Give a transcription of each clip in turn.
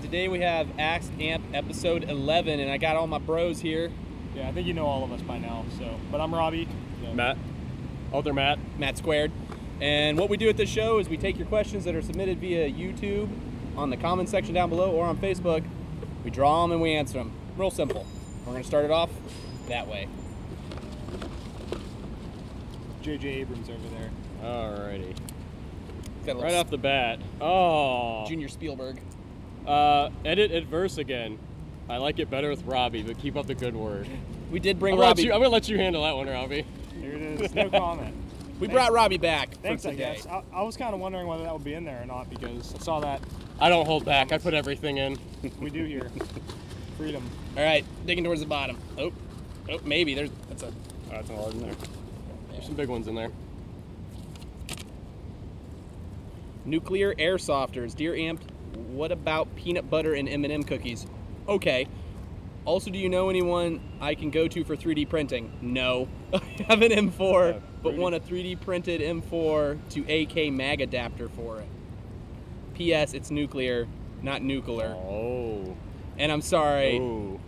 today we have Axed Amp episode 11, and I got all my bros here. Yeah, I think you know all of us by now. But I'm Robbie. Yeah. Matt. Other Matt. Matt Squared. And what we do at this show is we take your questions that are submitted via YouTube on the comment section down below or on Facebook. We draw them and we answer them. Real simple. We're going to start it off that way. J.J. Abrams over there. Alrighty. Got a Right off the bat. Oh. Junior Spielberg. Edit adverse again. I like it better with Robbie, but keep up the good work. We did bring I'm Robbie. I'm gonna let you handle that one, Robbie. Here it is. No comment. We brought Robbie back Thanks, for I today. guess. I was kind of wondering whether that would be in there or not because I saw that. I don't hold back. I put everything in. We do here. Freedom. All right, digging towards the bottom. Oh, maybe that's a. Oh, that's a lot in there. There's some big ones in there. Nuclear airsofters. Dear Amp, what about peanut butter and M&M cookies? Okay. Also, do you know anyone I can go to for 3D printing? No. I have an M4, Yeah, but want a 3D printed M4 to AK mag adapter for it. P.S. It's nuclear, not nuclear. Oh. And I'm sorry Ooh.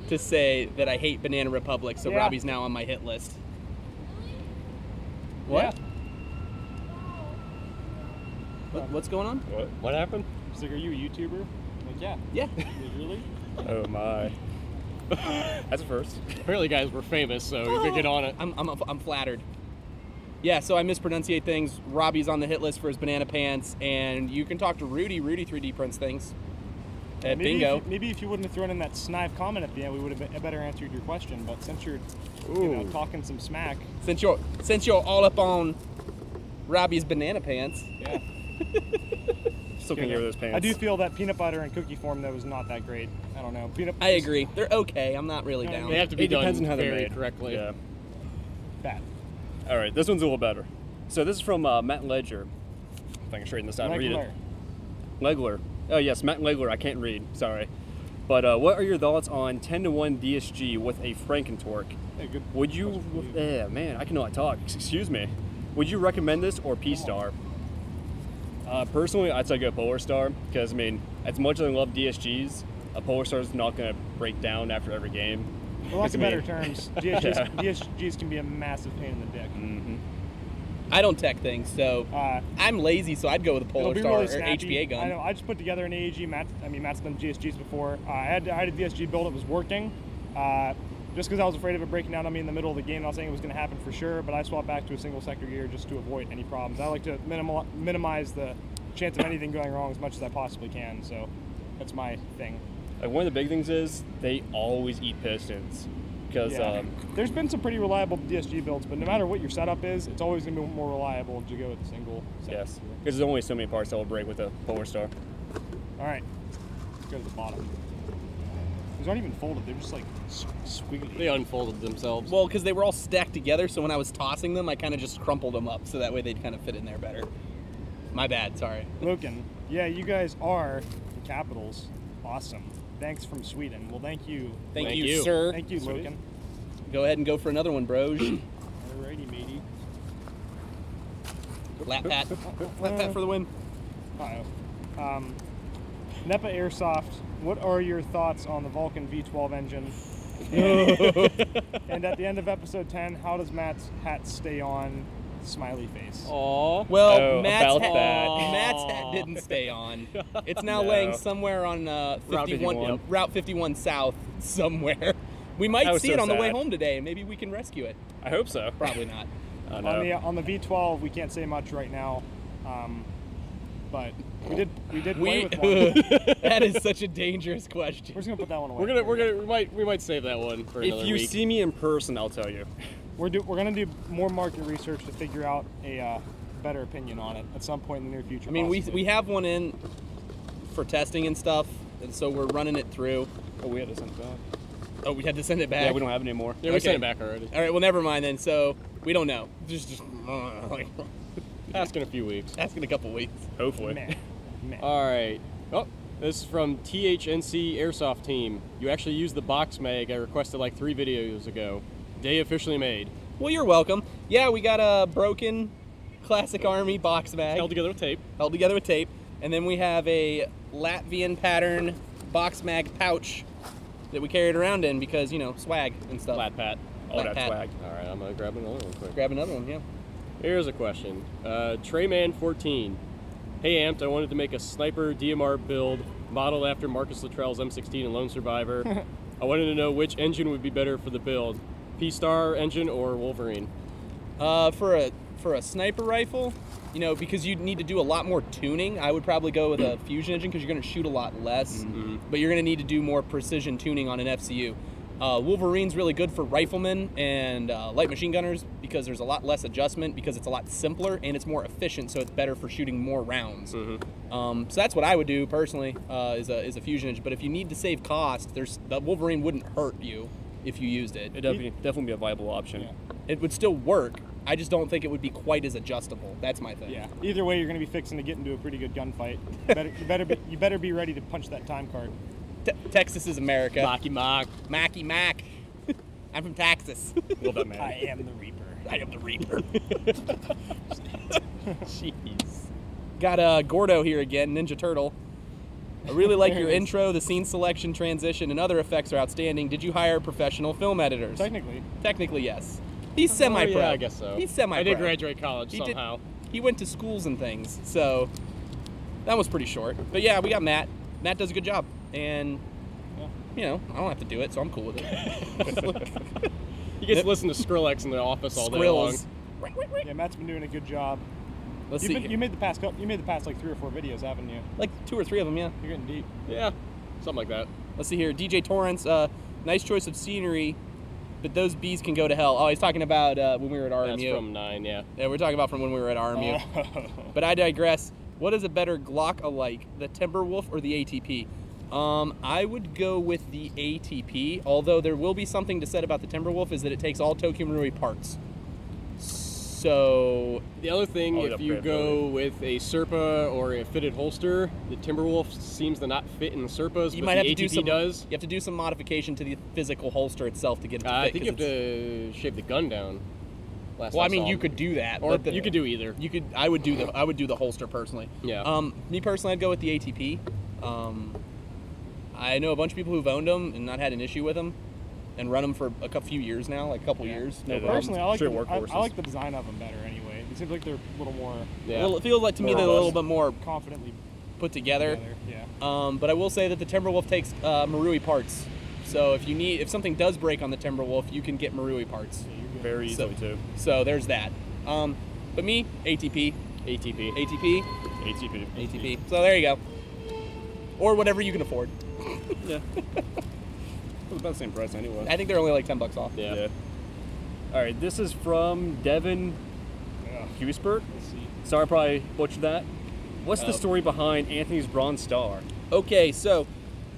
to say that I hate Banana Republic, so Yeah. Robbie's now on my hit list. What? Yeah. What's going on? What happened? She's like, are you a YouTuber? I'm like, yeah. Yeah. Really? Oh my. That's a first. Apparently, guys, we're famous, so you could get on it. I'm flattered. Yeah, so I mispronunciate things. Robbie's on the hit list for his banana pants, and you can talk to Rudy. Rudy 3D prints things at Bingo. Maybe if you wouldn't have thrown in that snide comment at the end, we would have better answered your question. But since you're, talking some smack. Since you're all up on Robbie's banana pants. Yeah. Still can't get rid of those pants. I do feel that peanut butter in cookie form though is not that great. I don't know. I agree. They're okay. I'm not really No, down. They have to be It depends done on how they're very made. correctly. Yeah. Bad. All right, this one's a little better. So this is from Matt Ledger. If I can straighten this out and read it. Legler. Oh yes, Matt Legler. I can't read. Sorry. But what are your thoughts on 10-to-1 DSG with a Frankentorque? Hey, good. Would you? question for you. Yeah, man, I cannot talk. Excuse me. Would you recommend this or P-Star? Personally, I'd say go Polar Star because I mean, as much as I love DSGs, a Polar Star is not going to break down after every game. For lots of I better mean- terms, DSGs can be a massive pain in the dick. Mm-hmm. I don't tech things, so I'm lazy, so I'd go with a It'll Polar be Star really or snappy. HPA gun. I know. I just put together an AEG. Matt's done DSGs before. I had a DSG build. It was working. Just because I was afraid of it breaking down on me in the middle of the game, not saying it was going to happen for sure, but I swapped back to a single sector gear just to avoid any problems. I like to minimize the chance of anything going wrong as much as I possibly can. So that's my thing. Like one of the big things is they always eat pistons because There's been some pretty reliable DSG builds, but no matter what your setup is, it's always going to be more reliable to go with a single sector yes, gear. because there's only so many parts that will break with a Polar Star. All right, let's go to the bottom. These aren't even folded; they're just like squiggly. They unfolded themselves. Well, because they were all stacked together, so when I was tossing them, I kind of just crumpled them up, so that way they'd kind of fit in there better. My bad, sorry. Loken, yeah, you guys are the Capitals. Awesome. Thanks from Sweden. Well, thank you. Thank Thank you, you. sir. Thank you, Sweet. Loken. Go ahead and go for another one, bros. Alrighty, matey. Lap pat. Lap pat for the win. Uh-oh. NEPA Airsoft, what are your thoughts on the Vulcan V12 engine? And at the end of episode 10, how does Matt's hat stay on? Smiley face. Aww. Well, Oh, about that. Matt's hat didn't stay on. It's now No. laying somewhere on Route 51, 51. Route 51 South somewhere. We might That was see so it on the way sad. home today. Maybe we can rescue it. I hope so. Probably not. I know. On the V12, we can't say much right now, but we did play with one. That is such a dangerous question. We're just gonna put that one away. We might save that one for another If you week. see me in person, I'll tell you. We're gonna do more market research to figure out a better opinion on it at some point in the near future. I mean, possibly. we have one in for testing and stuff, and so we're running it through. Oh, we had to send it back. Oh, we had to send it back? Yeah, we don't have it anymore. Yeah, we Okay. sent it back already. All right, well, never mind then. So we don't know. Just like, Ask in a few weeks. ask in a couple weeks. Hopefully. Meh. Meh. All right. Oh, this is from THNC Airsoft Team. You actually used the box mag I requested like 3 videos ago. Day officially made. Well, you're welcome. Yeah, we got a broken Classic Army box mag Held together with tape. held together with tape, and then we have a Latvian pattern box mag pouch that we carried around in because, you know, swag and stuff. Flat pat. Oh, Flat that's pat. swag. All right, I'm gonna grab another one quick. Grab another one, yeah. Here's a question. Treyman14. Hey Amped, I wanted to make a sniper DMR build modeled after Marcus Luttrell's M16 and Lone Survivor. I wanted to know which engine would be better for the build. P-Star engine or Wolverine? For a sniper rifle, you know, because you need to do a lot more tuning, I would probably go with a fusion engine because you're going to shoot a lot less, but you're going to need to do more precision tuning on an FCU. Wolverine's really good for riflemen and light machine gunners because there's a lot less adjustment because it's a lot simpler and it's more efficient, so it's better for shooting more rounds. So that's what I would do personally, is a fusion engine. But if you need to save cost, the Wolverine wouldn't hurt you if you used it. It'd definitely be a viable option. Yeah. It would still work. I just don't think it would be quite as adjustable. That's my thing. Yeah. Either way, you're going to be fixing to get into a pretty good gunfight. You better be ready to punch that time card. Texas is America. Macky Mock. Macky Mac. I'm from Texas. Love that man. I am the Reaper. I am the Reaper. Jeez. Got Gordo here again, Ninja Turtle. I really like your intro, the scene selection, transition, and other effects are outstanding. Did you hire professional film editors? Technically. Technically, yes. He's semi-pro. Yeah, I guess so. He's semi-pro. I did graduate college He did- somehow. He went to schools and things, so that was pretty short. But yeah, we got Matt. Matt does a good job, and you know, I don't have to do it, so I'm cool with it. You get to listen to Skrillex in the office all day long. Squills. Yeah, Matt's been doing a good job. Let's You see. made the past like 3 or 4 videos, haven't you? Like 2 or 3 of them, yeah. You're getting deep. Yeah, something like that. Let's see here. DJ Torrance, nice choice of scenery, but those bees can go to hell. Oh, he's talking about when we were at RMU. That's from 9, yeah. Yeah, we're talking about from when we were at RMU. But I digress. What is a better Glock alike, the Timberwolf or the ATP? I would go with the ATP, although there will be something to said about the Timberwolf is that it takes all Tokyo Marui parts. So, The other thing, Oh, if yeah, you great go with a Serpa or a fitted holster, the Timberwolf seems to not fit in the Serpas, you but might the have to ATP do some. does. You have to do some modification to the physical holster itself to get it to fit. I think you 'cause have to shave the gun down. Well, I mean, you could do that, Or but you could do either. You could. I would do the holster personally. Yeah. Me personally, I'd go with the ATP. I know a bunch of people who've owned them and not had an issue with them, and run them for a few years now, like a couple years. No Yeah, problem. Personally, I like Sure, the, workhorses. I like the design of them better anyway. It seems like they're a little more Yeah. Well, it feels like to me More they're a little robust. bit more confidently put together. Yeah. But I will say that the Timberwolf takes Marui parts. So if something does break on the Timberwolf, you can get Marui parts. Yeah, you're good. Very easily, too. So there's that. But me, ATP, ATP. ATP, ATP. ATP. So there you go. Or whatever you can afford. Yeah. It was about the same price anyway. I think they're only like $10 off. Yeah. All right, this is from Devin Yeah. Huisbert. Let's see. Sorry, I probably butchered that. What's the Oh. story behind Anthony's Bronze Star? Okay, so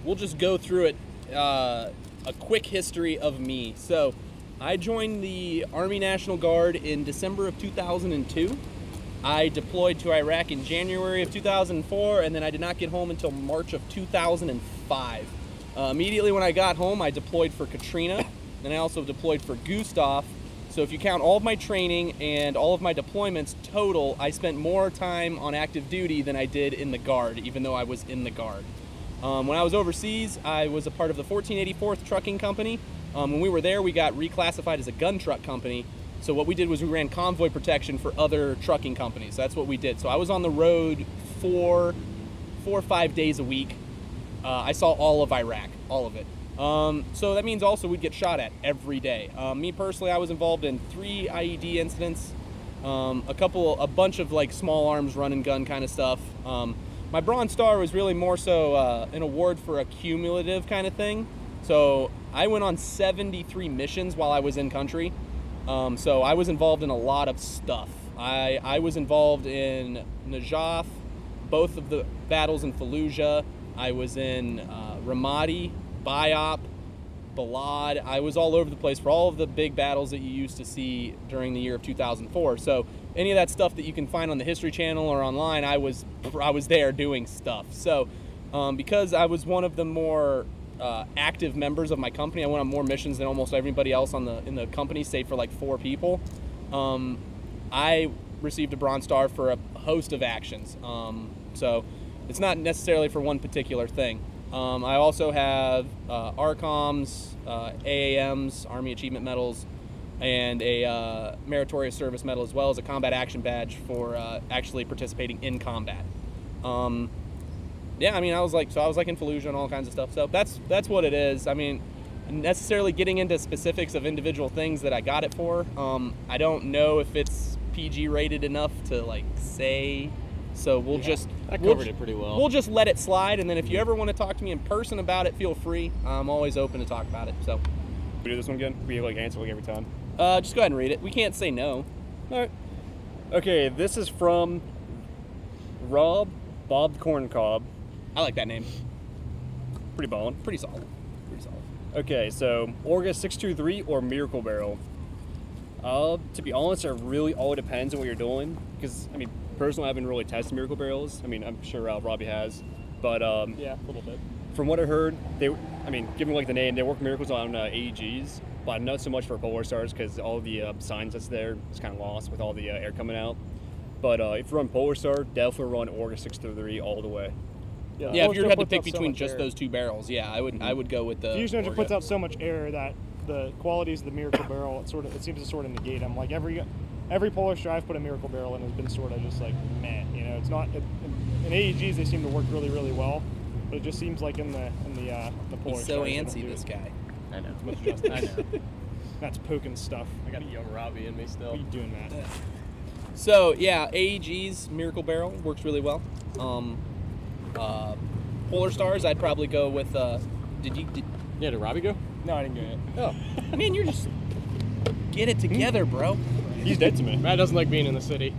we'll just go through it. A quick history of me. So I joined the Army National Guard in December of 2002. I deployed to Iraq in January of 2004, and then I did not get home until March of 2005. Immediately when I got home, I deployed for Katrina, and I also deployed for Gustav. So if you count all of my training and all of my deployments total, I spent more time on active duty than I did in the Guard, even though I was in the Guard. When I was overseas, I was a part of the 1484th Trucking Company. When we were there, we got reclassified as a gun truck company. So what we did was we ran convoy protection for other trucking companies. That's what we did. So I was on the road 4 or 5 days a week. I saw all of Iraq, all of it. So that means also we'd get shot at every day. Me personally, I was involved in 3 IED incidents, a bunch of like small arms run and gun kind of stuff. My Bronze Star was really more so an award for a cumulative kind of thing. So I went on 73 missions while I was in country. So I was involved in a lot of stuff. I was involved in Najaf, both of the battles in Fallujah. I was in Ramadi, Bayop, Balad. I was all over the place for all of the big battles that you used to see during the year of 2004. So any of that stuff that you can find on the History Channel or online, I was there doing stuff. So because I was one of the more active members of my company, I went on more missions than almost everybody else in the company, save for like 4 people. I received a Bronze Star for a host of actions. So it's not necessarily for one particular thing. I also have ARCOMs, AAMs, Army Achievement Medals, and a Meritorious Service Medal, as well as a Combat Action Badge for actually participating in combat. Yeah, I mean, I was like in Fallujah and all kinds of stuff. So that's what it is. I mean, necessarily getting into specifics of individual things that I got it for, I don't know if it's PG rated enough to like say. So we'll just I covered it pretty well. We'll just let it slide, and then if you ever want to talk to me in person about it, feel free. I'm always open to talk about it. So We do this one again? We like answer like every time. just go ahead and read it. We can't say no. All right. Okay, this is from Rob Bob Corncob. I like that name. Pretty ballin'. Pretty solid. Pretty solid. Okay, so Orga 623 or Miracle Barrel. To be honest, it really all depends on what you're doing. Because I mean, personally, I haven't really tested Miracle Barrels. I mean, I'm sure Robbie has, but Yeah, a little bit. from what I heard, given like the name, they work miracles on AEGs, but not so much for Polar Stars because all the signs that's there is kind of lost with all the air coming out. But if you run Polar Star, definitely run Orga 623 all the way. Yeah, Polar if you Star had to puts pick out so between much just air. those two barrels, yeah, I would go with the Fusion Engine Orga. puts out so much air that the qualities of the Miracle Barrel it seems to sort of negate them. Like every Polar Star I've put a Miracle Barrel in has been sort of just like meh. You know, it's not in AEGs they seem to work really really well, but it just seems like in the Polar He's Stars so they don't antsy, do this it guy. I know. much justice. I know. That's poking stuff. I got young Robbie in me What still. are you doing, Matt? So yeah, AEG's Miracle Barrel works really well. Polar Stars, I'd probably go with. Yeah, did Robbie go? No, I didn't get it. Oh, man, you're just get it together, bro. He's dead to me. Matt doesn't like being in the city.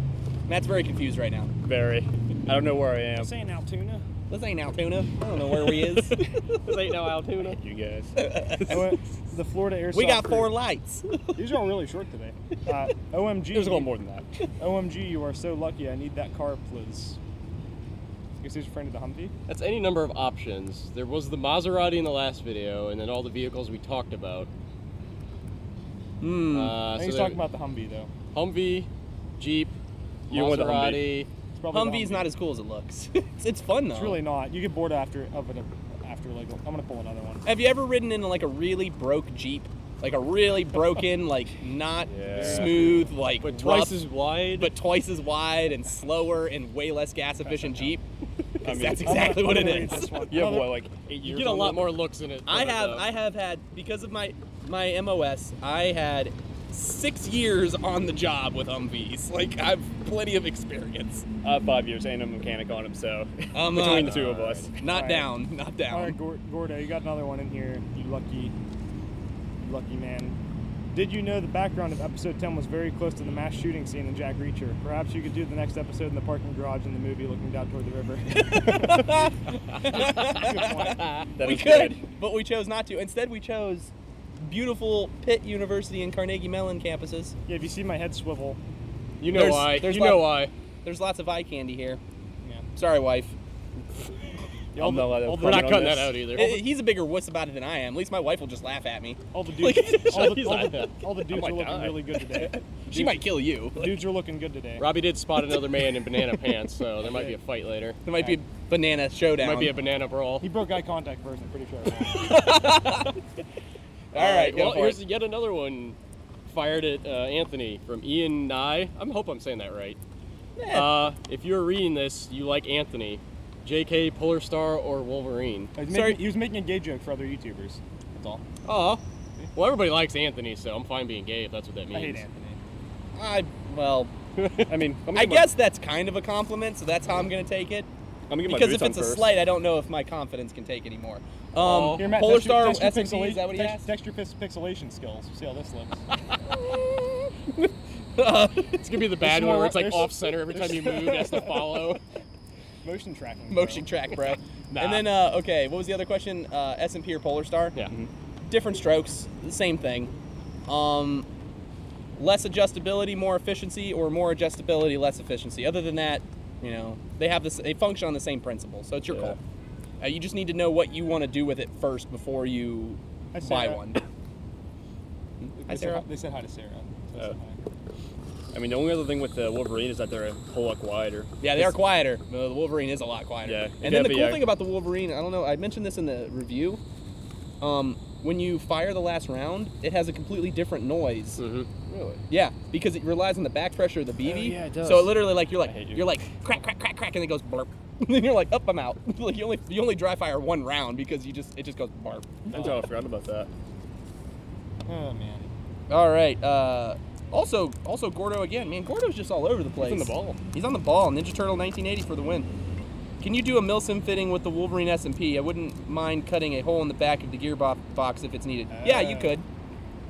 Matt's very confused right now. Very. I don't know where I am. Saying Altoona. This ain't Altoona. I don't know where we is. This ain't no Altoona. You guys. The Florida Airsoft. We got Crew. 4 lights. These are all really short today. OMG. There's a little more than that. OMG, you are so lucky. I need that car, please. I guess he's referring to the Humvee. That's any number of options. There was the Maserati in the last video, and then all the vehicles we talked about. I think he's so talking about the Humvee, though. Humvee, Jeep, You want the Humvee. Maserati. It's probably the Humvee's Humvee. not as cool as it looks. it's fun though. It's really not. You get bored after like. I'm gonna pull another one. Have you ever ridden in like a really broke Jeep? Like a really broken, like not Yeah. smooth, like But twice rough, as wide. but twice as wide and slower and way less gas efficient Jeep. I mean, That's I'm exactly gonna what it read is. this one. You have Another- what, like 8 you years? get a on lot it? more looks in it. I have had because of my MOS, I had 6 years on the job with Humvees. Like I've plenty of experience. 5 years, and I'm a mechanic on him, so I'm between the two of us. Not Alright. down, not down. All right, Gordo, you got another one in here. You lucky man. Did you know the background of episode 10 was very close to the mass shooting scene in Jack Reacher? Perhaps you could do the next episode in the parking garage in the movie looking down toward the river. That We is could, good. but we chose not to. Instead, we chose beautiful Pitt University and Carnegie Mellon campuses. Yeah, if you see my head swivel, You know There's- why. there's You know lot- why. There's lots of eye candy here. yeah. Sorry, wife. All I'm not allowed to all We're not comment on cutting this. that out either. He's a bigger wuss about it than I am. At least my wife will just laugh at me. all the dudes, all the dudes might are looking die. really good today. She might kill you. The dudes are looking good today. Robbie did spot another man in banana pants, so there might be a fight later. There might be a banana showdown. Might be a banana brawl. He broke eye contact first, I'm pretty sure. All right, go well, for here's it. yet another one fired at Anthony from Ian Nye. I hope I'm saying that right. If you're reading this, you like Anthony, JK, Polar Star, or Wolverine. He was making a gay joke for other YouTubers. That's all. Oh, well, everybody likes Anthony, so I'm fine being gay if that's what that means. I hate Anthony. Well, I mean, I guess that's kind of a compliment, so that's how I'm going to take it. I'm gonna get my Because boots if it's on a first. slight, I don't know if my confidence can take anymore. Here, Matt, Polar test your- Star test your SMG, is that what he asked? Text your pixelation skills. See how this looks. It's gonna be the bad There's one more- where it's like there's- off center every time you move, it has to follow. Motion tracking. Motion bro. track, bro. Nah. And then, okay, what was the other question? S&P or Polar Star? Yeah. Different strokes, the same thing. Less adjustability, more efficiency, or more adjustability, less efficiency. Other than that, you know, they have this. They function on the same principle, so it's your Yeah. call. You just need to know what you want to do with it first before you Hi, buy Sarah. one. They Hi, said Sarah. They said hi to Sarah. So I said hi. I mean, the only other thing with the Wolverine is that they're a whole lot quieter. Yeah, they are quieter. The Wolverine is a lot quieter. Yeah, And then the cool thing about the Wolverine, I don't know, I mentioned this in the review. When you fire the last round, it has a completely different noise. Really? Yeah, because it relies on the back pressure of the BB. Oh, yeah, it does. So it literally, like, you're you. like crack, crack, crack, crack, and it goes blurp. And then you're like, up, I'm out. Like you only dry fire one round because it just goes barp. I forgot about that. Oh man. All right. Also Gordo again. Man, Gordo's just all over the place. He's on the ball. He's on the ball. Ninja Turtle 1980 for the win. Can you do a Milsim fitting with the Wolverine SMP? I wouldn't mind cutting a hole in the back of the gearbox if it's needed. Yeah, you could.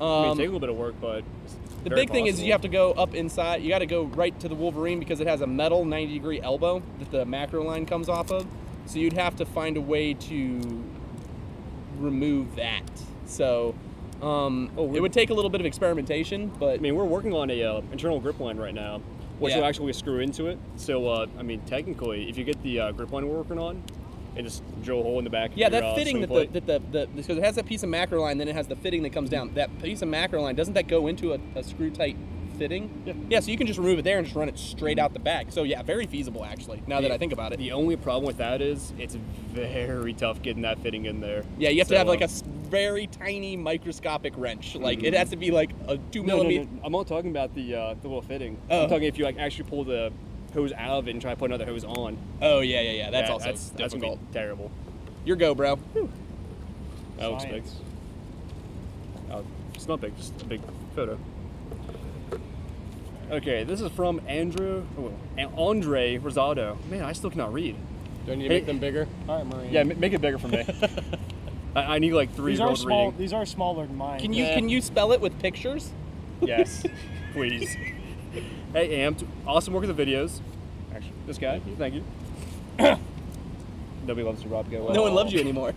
I mean, take a little bit of work, but the big thing is you have to go up inside. You got to go right to the Wolverine because it has a metal 90-degree elbow that the macro line comes off of. So you'd have to find a way to remove that. So it would take a little bit of experimentation, but I mean, we're working on a internal grip line right now, which will actually screw into it. So, I mean, technically, if you get the grip line we're working on, and just drill a hole in the back. Yeah, of your, that fitting because it has that piece of macro line, then it has the fitting that comes down. That piece of macro line, doesn't that go into a screw tight fitting? Yeah. Yeah, so you can just remove it there and just run it straight out the back. So yeah, very feasible actually. Now that I think about it. The only problem with that is it's very tough getting that fitting in there. Yeah, you have to have like a very tiny microscopic wrench. Like it has to be like a 2 millimeter. No. I'm not talking about the little fitting. Oh. I'm talking if you like actually pull the hose out of it and try to put another hose on. Oh yeah. That's also that's gonna difficult. be terrible. Your go, bro. That looks big. It's not big, just a big photo. Okay, this is from Andre Rosado. Man, I still cannot read. Do I need to make them bigger? All right, Marine. Yeah, make it bigger for me. I need like 3 These year are old small. reading. These are smaller than mine. Can you spell it with pictures? Yes, please. Hey, Amped, awesome work with the videos. Actually, this guy, thank you. Nobody loves you, Rob. Go away. No one loves you anymore.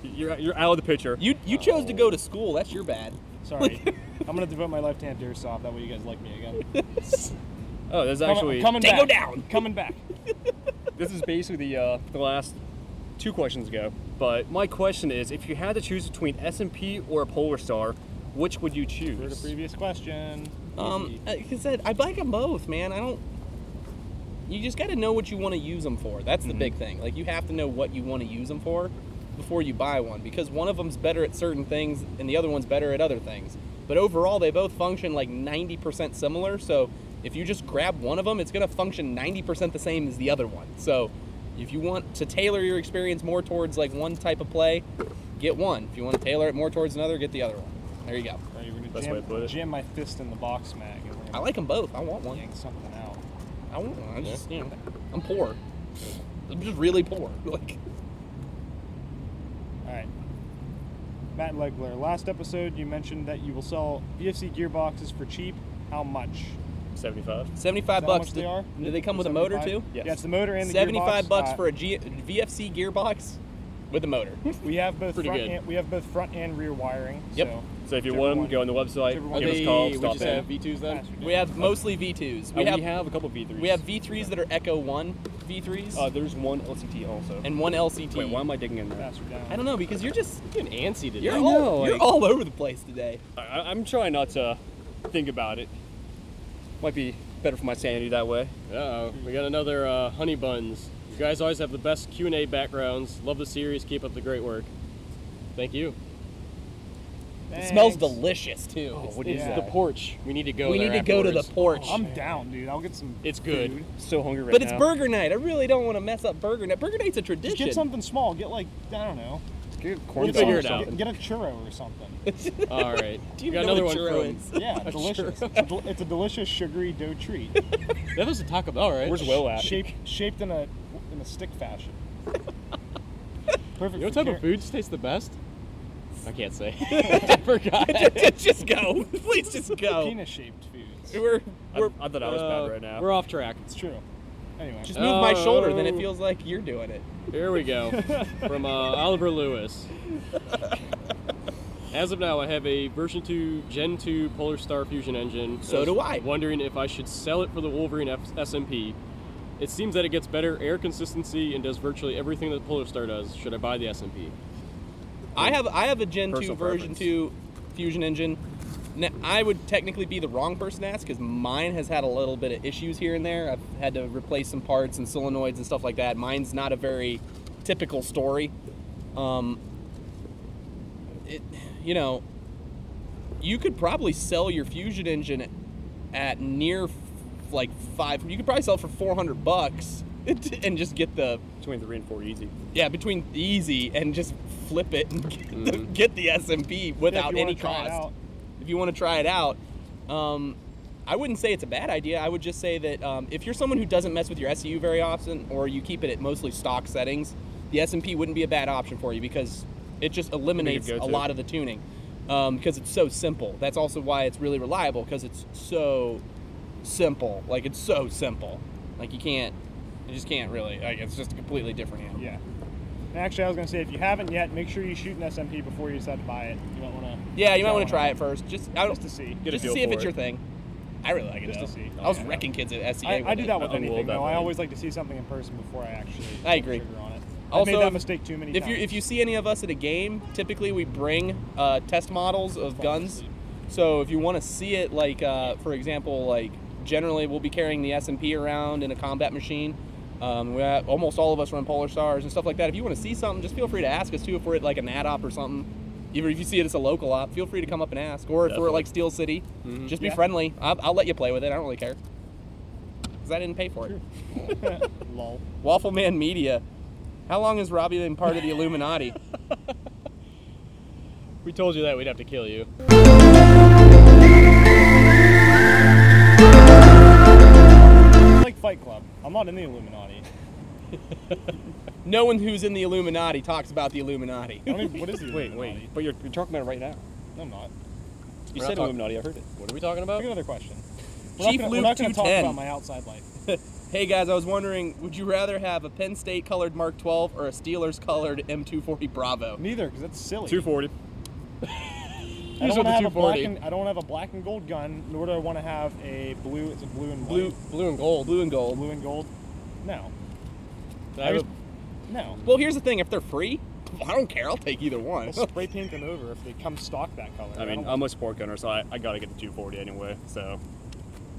You're out of the picture. You chose to go to school. That's your bad. Sorry. I'm gonna devote my left hand to airsoft. That way you guys like me again. Oh, there's actually coming Tango back. down. Coming back. This is basically the last 2 questions ago. But my question is, if you had to choose between SMP or a Polar Star, which would you choose? For the previous question. Like I said, I like them both, man. You just got to know what you want to use them for. That's the big thing. Like, you have to know what you want to use them for before you buy one, because one of them's better at certain things and the other one's better at other things. But overall, they both function like 90% similar. So if you just grab one of them, it's going to function 90% the same as the other one. So if you want to tailor your experience more towards like one type of play, get one. If you want to tailor it more towards another, get the other one. There you go. Right, we're Best way to put gonna it. jam my fist in the box mag. And we're I gonna like them both. I want one. yank something out. I want one. I just, I'm poor. I'm just really poor. Like, All right. Matt Legler, last episode you mentioned that you will sell VFC gearboxes for cheap. How much? 75. 75 How bucks. much they are? Do they come with a motor 75? too? Yes. Yeah, it's the motor and the 75 gearbox. bucks for a VFC gearbox with a motor. We have both Pretty good. we have both front and rear wiring. Yep. So if you Whichever want them, one- go on the website, whichever one give us a you- call, we stop just in. have V2s then? We have mostly V2s. We have a couple V3s. We have V3s that are Echo 1 V3s There's one LCT also. and one LCT. Wait, why am I digging in there? Faster down. I don't know, because you're just Getting antsy today. you're I all know, you're like- all over the place today. I'm trying not to think about it. Might be better for my sanity that way. Uh-oh. We got another Honey Buns. You guys always have the best Q&A backgrounds. Love the series. Keep up the great work. Thank you. It smells Thanks. delicious too. Oh, It's- what is is that? the porch? We need to go we there need to go to the afterwards. porch. I'm down, dude. I'll get some. It's good. food. So hungry right But now. it's burger night. I really don't want to mess up burger night. Burger night's a tradition. Just get something small. Get like I don't know. Get corn We'll dog figure or it out. something. Get a churro or something. All right. Do you got know another what one churro from... is? Yeah, delicious. It's a delicious sugary dough treat, That was a Taco Bell, right? Where's Will at? shaped in a stick fashion. Perfect. You know what for type of car- foods taste the best? I can't say. I forgot. Just go. Please just go. Penis-shaped foods. I thought I was bad right now. We're off track. It's true. Anyway, Just move my shoulder, then it Oh. feels like you're doing it. Here we go. From Oliver Lewis. As of now, I have a version 2 Gen 2 Polar Star Fusion engine. So was do I. Wondering if I should sell it for the Wolverine SMP. It seems that it gets better air consistency and does virtually everything that Polar Star does. Should I buy the SMP? I have a Gen 2 Personal version preference. 2 Fusion engine. Now, I would technically be the wrong person to ask because mine has had a little bit of issues here and there. I've had to replace some parts and solenoids and stuff like that. Mine's not a very typical story. You know, you could probably sell your Fusion engine at near like you could probably sell it for $400 and just get the between 3 and 4 easy. Yeah, between easy and just flip it and get the SMP without any cost. If you want to try it out, I wouldn't say it's a bad idea. I would just say that if you're someone who doesn't mess with your SCU very often, or you keep it at mostly stock settings, the SMP wouldn't be a bad option for you because it just eliminates a lot of the tuning because it's so simple. That's also why it's really reliable because it's so simple. Like, it's so simple. Like, you just can't really. Like, it's just a completely different animal. Yeah. And actually, I was going to say, if you haven't yet, make sure you shoot an SMP before you decide to buy it. You might want to. Yeah, you might want to try it first, just to see. Just to see if it's your thing. I really like it. Just to see. I was wrecking kids at SCA. I do that with anything. anything, though. I always like to see something in person before I actually. I agree. Trigger on it. Also, I've made that mistake too many times. If you see any of us at a game, typically we bring test models of guns. So if you want to see it, like for example, like generally we'll be carrying the SMP around in a combat machine. Almost all of us run Polar Stars and stuff like that. If you want to see something, just feel free to ask us too. If we're at like a NAT op or something, even if you see it as a local op, feel free to come up and ask. Or if we're at like Steel City, just be friendly. I'll let you play with it. I don't really care because I didn't pay for it. Lol. Waffle Man Media. How long has Robbie been part of the Illuminati? We told you that we'd have to kill you. Like Fight Club. I'm not in the Illuminati. No one who's in the Illuminati talks about the Illuminati. What is the Illuminati? Wait. But you're talking about it right now. No, I'm not. You said Illuminati. I heard it. What are we talking about? Pick another question. Chief We're Luke not going to talk 210. about my outside life. Hey guys, I was wondering, would you rather have a Penn State colored Mark 12 or a Steelers colored M240 Bravo? Neither, because that's silly. 240. I don't with the want to have a black 240. and I don't have a black and gold gun, nor do I want to have a blue. It's a blue and white. Blue and gold. Blue and gold. Blue and gold. No. No. Well, here's the thing: if they're free, I don't care. I'll take either one. I'll spray paint them over if they come stock that color. I mean, I'm a sport gunner, so I got to get the 240 anyway. So.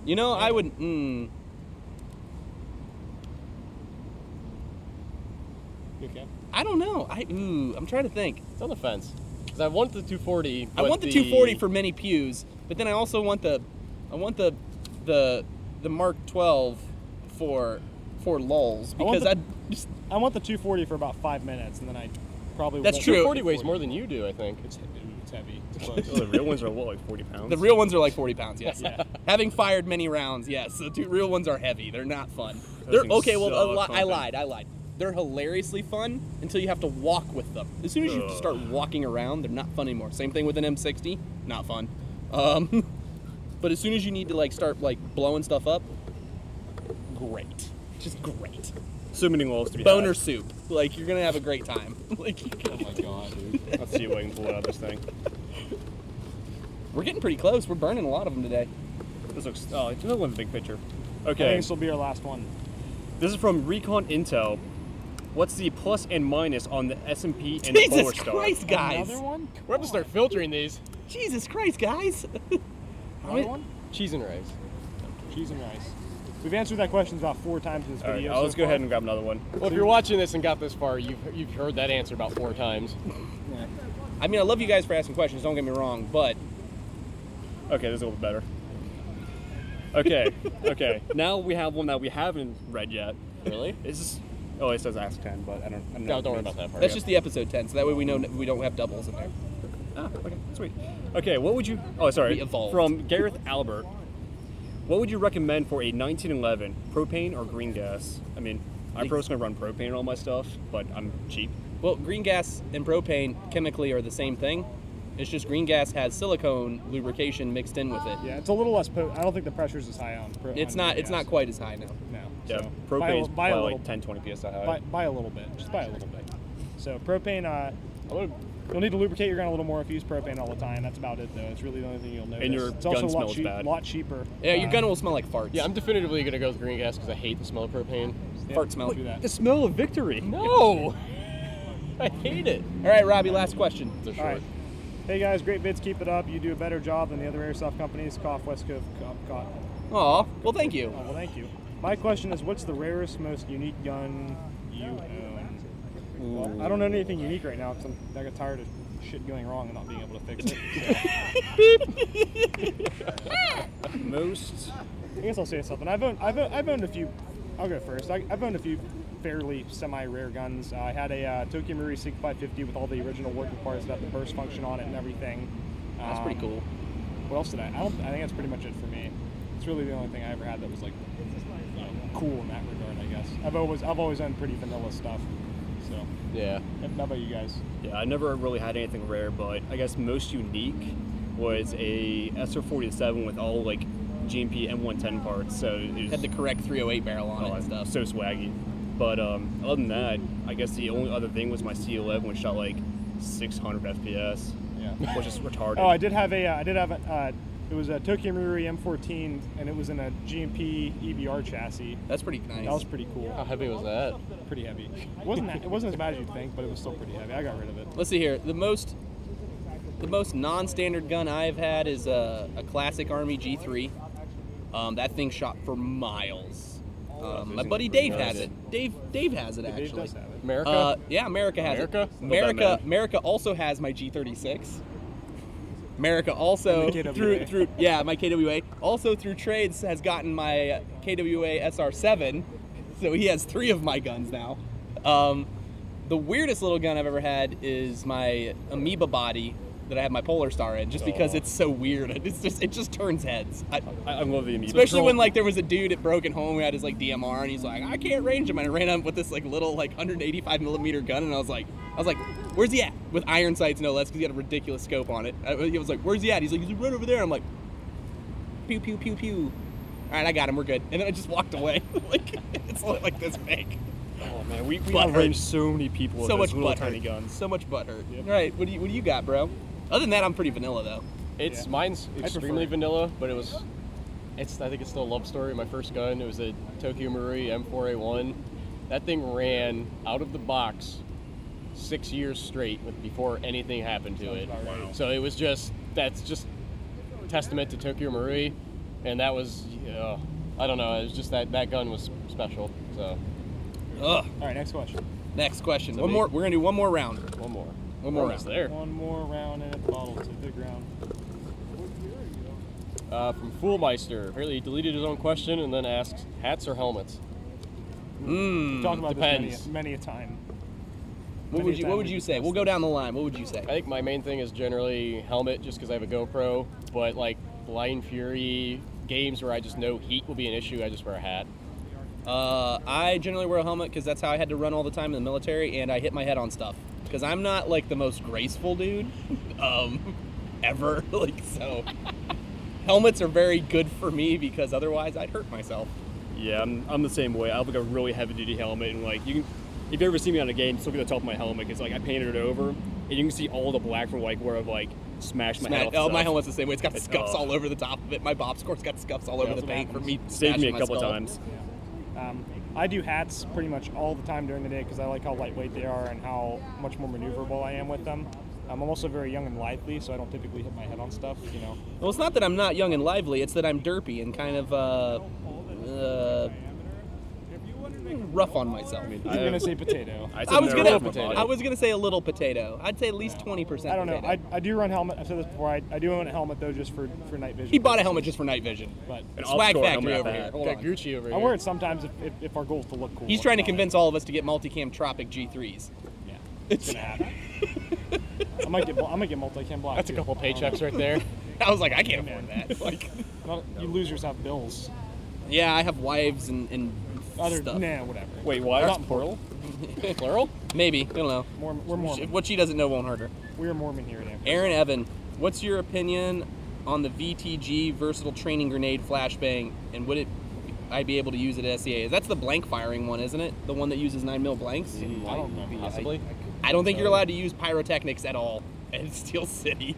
You know, I would. You okay? I don't know. I'm trying to think. It's on the fence. Because I want the 240. I want the 240 for many pews, but then I also want the Mark 12 for lulz because I want the 240 for about 5 minutes, and then I probably That's won't true. 240 weighs more than you do, I think. It's heavy. It's Well, close. the real ones are what, like 40 pounds? The real ones are like 40 pounds, yes. Yeah. Having fired many rounds, yes. The two real ones are heavy. They're not fun. Those They're okay. Well, things I suck. lied. They're hilariously fun until you have to walk with them. As soon as you start walking around, they're not fun anymore. Same thing with an M60, not fun. But as soon as you need to like start like blowing stuff up, great, just great. So many lulls to be Boner had. soup. Like, you're gonna have a great time. Like, Oh my god, dude. Let's see if I can pull it out of this thing. we're getting pretty close. We're burning a lot of them today. This looks. Oh, it's another one big picture. I think Okay. this will be our last one. This is from Recon Intel. What's the plus and minus on the SMP and the Polar Jesus Star? Christ, guys! Another one? We're going to start filtering these. Jesus Christ, guys! Another one? Cheese and rice. Cheese and rice. We've answered that question about 4 times in this All right, video. let's so go far. ahead and grab another one. Well, if you're watching this and got this far, you've heard that answer about 4 times. Yeah. I mean, I love you guys for asking questions. Don't get me wrong, but Okay, this is a little better. Okay, okay. Now we have one that we haven't read yet. Really? Is this? Oh, it says Ask 10, but I don't know. No, what don't worry it means. about that part. that's just the episode 10, so that way we know we don't have doubles in there. Ah, okay, sweet. Okay, what would you? Oh, sorry. We evolved. From Gareth Albert. What would you recommend for a 1911 propane or green gas? I mean, I'm personally run propane in all my stuff, but I'm cheap. Well, green gas and propane chemically are the same thing. It's just green gas has silicone lubrication mixed in with it. Yeah, it's a little less. I don't think the pressure's as high on. It's not. It's not quite as high now. No. Yeah, So propane's buy a probably little. like 10, 20 psi high. Buy a little bit. Just buy a little bit. So propane. You'll need to lubricate your gun a little more if you use propane all the time. That's about it, though. It's really the only thing you'll notice. And your it's also gun a lot, smells bad. lot cheaper. Yeah, your gun will smell like farts. Yeah, I'm definitively going to go with green gas because I hate the smell of propane. fart smell. Do that. The smell of victory. No! I hate it. All right, Robbie. Last question. It's a All short. right. Hey guys, great vids, keep it up. You do a better job than the other airsoft companies. Cough, West Coast, cough. Aw, well, thank you. Oh, well, thank you. My question is, what's the rarest, most unique gun you own? Well, I don't own anything unique right now because I got tired of shit going wrong and not being able to fix it. Most. I guess I'll say something. I've owned a few. I'll go first. I've owned a few fairly semi-rare guns. I had a Tokyo Marui SIG 550 with all the original working parts that had the burst function on it and everything. That's pretty cool. What else did I think that's pretty much it for me. It's really the only thing I ever had that was like, you know, cool in that regard, I guess. I've always owned pretty vanilla stuff. So Yeah. how about you guys? Yeah, I never really had anything rare, but I guess most unique was a SR-47 with all like GMP M110 parts. So it was, Had the correct 308 barrel on it and stuff. so swaggy. But other than that, I guess the only other thing was my C11, which shot like 600 FPS, Yeah. which is retarded. Oh, I did have it was a Tokyo Marui M14 and it was in a GMP EBR chassis. That's pretty nice. That was pretty cool. How heavy was that? Pretty heavy. It wasn't as bad as you'd think, but it was still pretty heavy. I got rid of it. Let's see here. The most non-standard gun I've had is a classic Army G3. That thing shot for miles. My buddy Dave has it. Dave has it actually. Dave does have it. America? Yeah, America has America? it. America also has my G36. America also And the KWA. through my KWA also through trades has gotten my KWA SR7, so he has 3 of my guns now. The weirdest little gun I've ever had is my Amoeba body that I have my Polar Star in, just because it's so weird. It just turns heads. I love the Amoeba. Especially when like there was a dude at Broken Home who had his like DMR and he's like, I can't range him, and I ran up with this like little like 185 millimeter gun, and I was like, where's he at? With iron sights no less, because he had a ridiculous scope on it. He was like, where's he at? He's like, he's right over there. I'm like, pew pew pew pew. All right, I got him. We're good. And then I just walked away. Like it's like this big. Oh man, we Butt outranged hurt. so many people with So those much little butt tiny hurt. guns. So much butt hurt. Yep. All right, what do you got, bro? Other than that, I'm pretty vanilla though. It's Yeah. mine's extremely prefer- vanilla, but I think it's still a love story. My first gun, it was a Tokyo Marui M4A1. That thing ran out of the box 6 years straight before anything happened to it. about right. So it was that's just testament to Tokyo Marui, and that was I don't know. It was just that gun was special. So Ugh. All right, next question. Next question. So One me. more. We're gonna do one more round. one more. One more Almost round. there. One more round and a bottle to the ground. From Foolmeister, apparently he deleted his own question and then asks, hats or helmets? We've talked about Depends. this many a time. What would you say? We'll go down the line. What would you say? I think my main thing is generally helmet, just because I have a GoPro. But like Blind Fury games where I just know heat will be an issue, I just wear a hat. I generally wear a helmet because that's how I had to run all the time in the military, and I hit my head on stuff because I'm not like the most graceful dude ever. Like so, helmets are very good for me because otherwise I'd hurt myself. Yeah, I'm the same way. I have like a really heavy duty helmet, and like if you ever see me on a game, just look at the top of my helmet because like I painted it over, and you can see all the black from like where I've like smashed my head off. Oh, my stuff. helmet's the same way. It's got It's- scuffs oh. all over the top of it. My Bob Score's got scuffs all over that's the what paint for me. Saved me smashing a my couple skull. times. I do hats pretty much all the time during the day because I like how lightweight they are and how much more maneuverable I am with them. I'm also very young and lively, so I don't typically hit my head on stuff, you know. Well, it's not that I'm not young and lively. It's that I'm derpy and kind of rough on myself. You're gonna say potato. I I was potato. gonna say a little potato. I'd say at least 20%. I don't know. potato. I do run helmet. I've said this before. I do own a helmet though, just for night vision. He bought a helmet just for night vision. But An Swag offshore factory helmet over at here. that. Hold Got on. Gucci over here. I wear it sometimes if our goal is to look cool. He's trying to That's about convince all of us to get multicam Tropic G3s. it. Yeah, it's gonna happen. I might get multicam block. That's a too. couple paychecks right there. I was like, I can't afford that. Like, You losers have bills. yeah, I have wives and Other stuff. nah, whatever. Wait, why? Not plural. Plural? Maybe, I don't know. We're Mormon. What she doesn't know won't hurt her. We're Mormon here at Amherst. Aaron Evan, what's your opinion on the VTG versatile training grenade flashbang, and would I be able to use it at SCA? That's the blank firing one, isn't it? The one that uses 9mm blanks. I don't know. Possibly. I don't think you're allowed to use pyrotechnics at all at Steel City.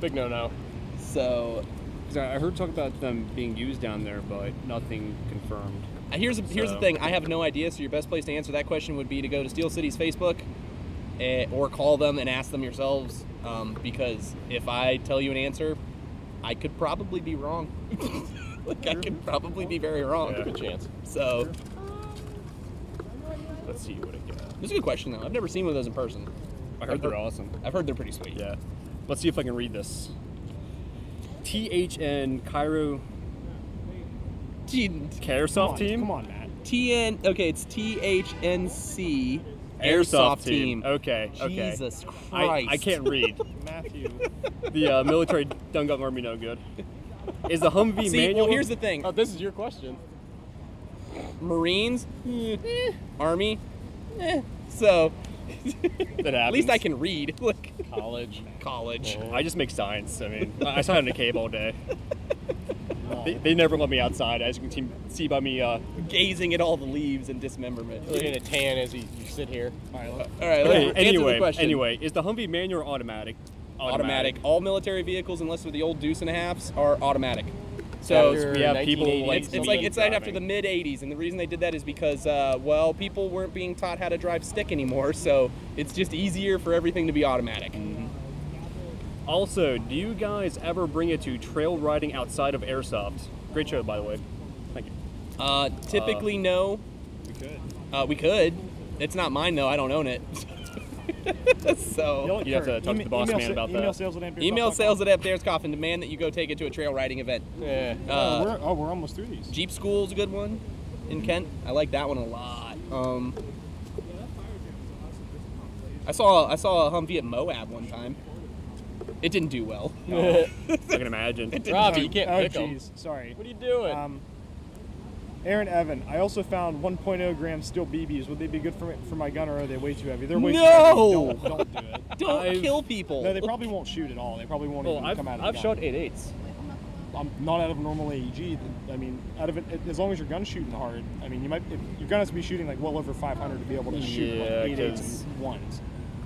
Big no-no. So 'Cause I heard talk about them being used down there, but nothing confirmed. here's the So- thing. I have no idea. So your best place to answer that question would be to go to Steel City's Facebook or call them and ask them yourselves, because if I tell you an answer, I could probably be wrong. Like, I could probably be very wrong. Yeah, good chance. So, Let's see what I got. this is a good question, though. I've never seen one of those in person. I heard they're awesome. I've heard they're pretty sweet. Yeah. Let's see if I can read this. THN Cairo Caresoft team? Come on, Matt. TN. Okay, it's THNC Airsoft team. Okay. Jesus Christ. I can't read. Matthew. The military Dungang Army no good. Is the Humvee See, manual? well, here's the thing. Oh, this is your question. Marines, Army, So That at least happens. I can read. Like College. I just make science. I mean, I sit on a cave all day. They never let me outside, as you can see by me. Gazing at all the leaves and dismemberment. Looking at a tan as you sit here. All right, Okay, let's answer the question. anyway, is the Humvee manual or automatic? Automatic. All military vehicles, unless they're the old Deuce and a halves, are automatic. So After we have people 1980 like it's like after the driving. mid '80s, and the reason they did that is because well, people weren't being taught how to drive stick anymore, so it's just easier for everything to be automatic. Also, do you guys ever bring it to trail riding outside of airsoft? Great show, by the way. Thank you. Typically, no. We could. We could. It's not mine though. I don't own it. So You have to talk to the boss man about email that. Sales at Amp email sales at FDaresCoff and demand that you go take it to a trail riding event. Yeah. We're almost through these. Jeep School's a good one in Kent. I like that one a lot. I saw a Humvee at Moab one time. It didn't do well. I can imagine. Robbie, you can't Oh, pick 'em. jeez. Sorry. What are you doing? Aaron Evan, I also found 1.0 gram steel BBs. Would they be good for my gun, or are they way too heavy? They're way too No! heavy. Don't do it. Don't kill people. No, they probably won't shoot at all. They probably won't Well, even come out of I've the shot gun. 8.8s. Not out of a normal AEG. I mean, out of it, as long as your gun's shooting hard. I mean, your gun has to be shooting like well over 500 to be able to shoot like Yeah, 8.8s 'cause- and ones.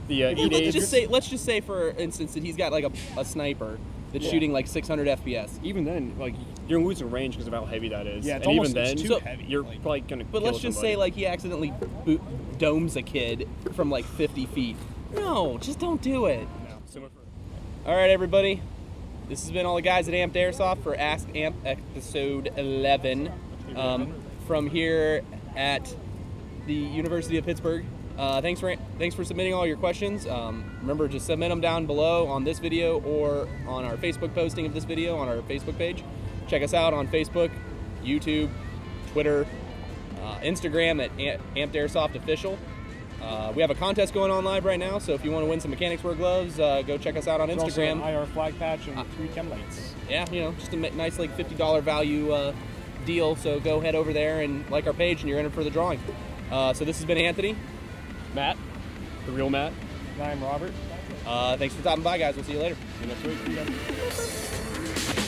The Well, 8.8s. let's just say, for instance, that he's got like a sniper that's shooting like 600 FPS. Even then, like you're losing range because of how heavy that is. Yeah, it's and almost even then, too heavy. you're Like, probably gonna. But kill let's just somebody. say like he accidentally domes a kid from like 50 feet. No, just don't do it. No, similar for- All right, everybody. This has been all the guys at Amped Airsoft for Ask Amp episode 11 from here at the University of Pittsburgh. Thanks for submitting all your questions. Remember to submit them down below on this video or on our Facebook posting of this video on our Facebook page. Check us out on Facebook, YouTube, Twitter, Instagram at Amped Airsoft Official. We have a contest going on live right now, so if you want to win some Mechanics Wear gloves, go check us out on There's also an Instagram. IR flag patch and 3 chem lights. Yeah, just a nice like $50 value deal. So go head over there and like our page, and you're entered for the drawing. So this has been Anthony. Matt? The real Matt. And I'm Robert. Thanks for stopping by, guys. We'll see you later. See you next week.